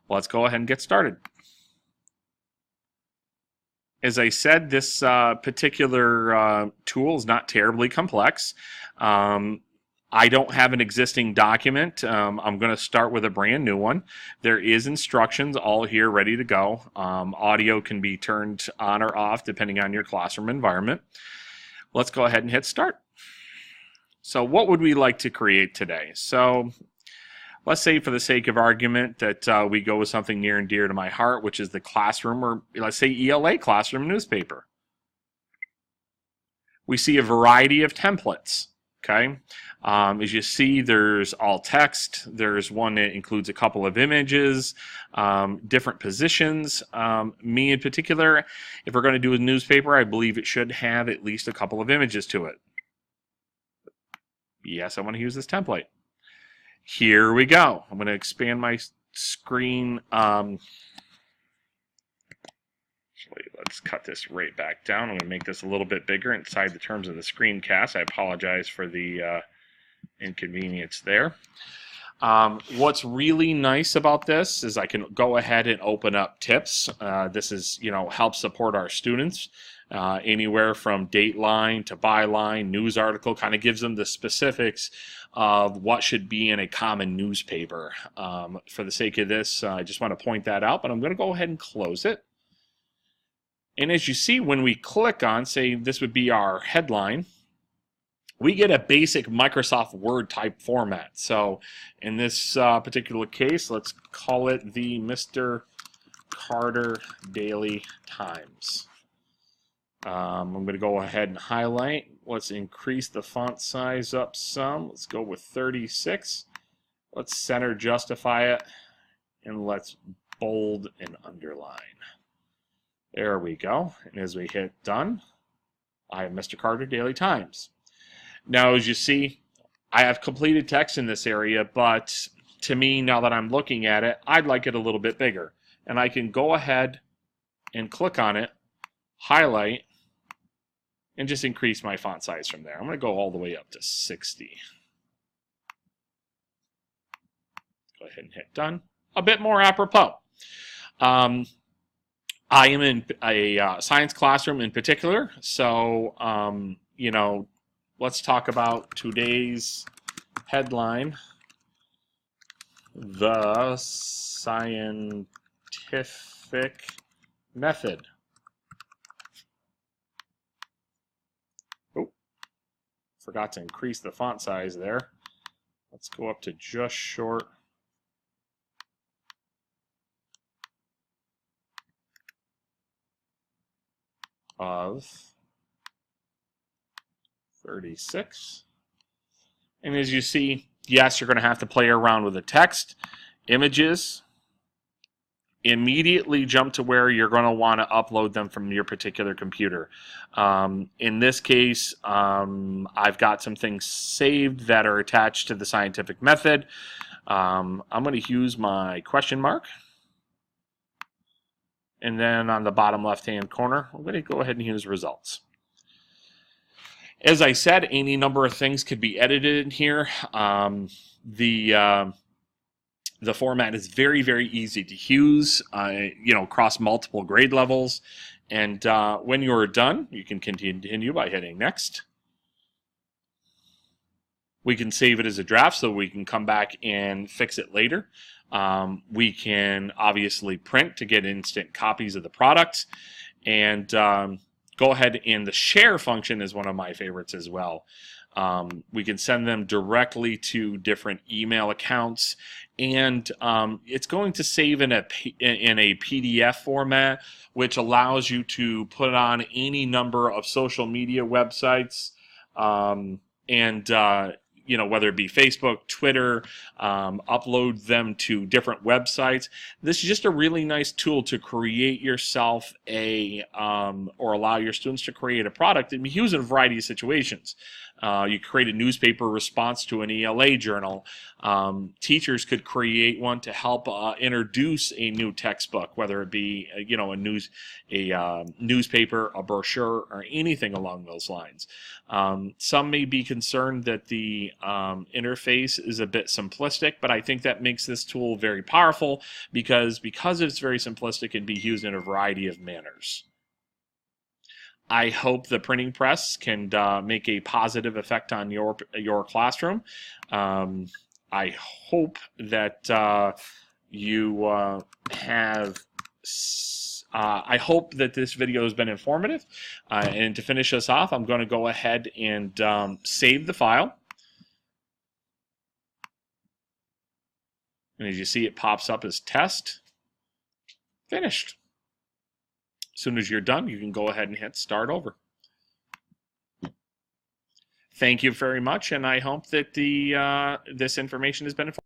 Let's go ahead and get started. As I said, this particular tool is not terribly complex. I don't have an existing document. I'm going to start with a brand new one. There is instructions all here ready to go. Audio can be turned on or off depending on your classroom environment. Let's go ahead and hit start. So what would we like to create today? So let's say, for the sake of argument, that we go with something near and dear to my heart, which is the classroom, or let's say ELA classroom newspaper. We see a variety of templates. Okay, as you see, there's all text. There's one that includes a couple of images, different positions. Me in particular, if we're going to do a newspaper, I believe it should have at least a couple of images to it. Yes, I want to use this template. Here we go. I'm going to expand my screen. Actually, let's cut this right back down. I'm going to make this a little bit bigger inside the terms of the screencast. I apologize for the inconvenience there. What's really nice about this is I can go ahead and open up tips. This is, helps support our students. Anywhere from Dateline to Byline, news article, kind of gives them the specifics of what should be in a common newspaper. For the sake of this, I just want to point that out, but I'm going to go ahead and close it. And as you see, when we click on, say this would be our headline, we get a basic Microsoft Word type format. So in this particular case, let's call it the Mr. Carter Daily Times. I'm going to go ahead and highlight. Let's increase the font size up some. Let's go with 36. Let's center justify it, and let's bold and underline. There we go. And as we hit done, I have Mr. Carter Daily Times. Now, as you see, I have completed text in this area, but to me, now that I'm looking at it, I'd like it a little bit bigger. And I can go ahead and click on it, highlight, and just increase my font size from there. I'm going to go all the way up to 60. Go ahead and hit done. A bit more apropos. I am in a science classroom in particular, so, let's talk about today's headline, The Scientific Method. Oh, forgot to increase the font size there. Let's go up to just short. Of 36. And as you see, yes, you're going to have to play around with the text. Images immediately jump to where you're going to want to upload them from your particular computer. In this case, I've got some things saved that are attached to the scientific method. I'm going to use my question mark. And then on the bottom left-hand corner, I'm going to go ahead and use results. As I said, any number of things could be edited in here. The format is very, very easy to use, across multiple grade levels. And when you're done, you can continue by hitting next. We can save it as a draft so we can come back and fix it later. We can obviously print to get instant copies of the product, and go ahead, and the share function is one of my favorites as well. We can send them directly to different email accounts, and it's going to save in a PDF format, which allows you to put on any number of social media websites, whether it be Facebook, Twitter, upload them to different websites. This is just a really nice tool to create yourself or allow your students to create a product and be used in a variety of situations. You create a newspaper response to an ELA journal. Teachers could create one to help introduce a new textbook, whether it be a newspaper, a brochure, or anything along those lines. Some may be concerned that the interface is a bit simplistic, but I think that makes this tool very powerful because it's very simplistic, it can be used in a variety of manners. I hope the printing press can make a positive effect on your classroom. I hope that you have. I hope that this video has been informative. And to finish us off, I'm going to go ahead and save the file. And as you see, it pops up as test. Finished. As soon as you're done, you can go ahead and hit start over. Thank you very much, and I hope that this information has been informative.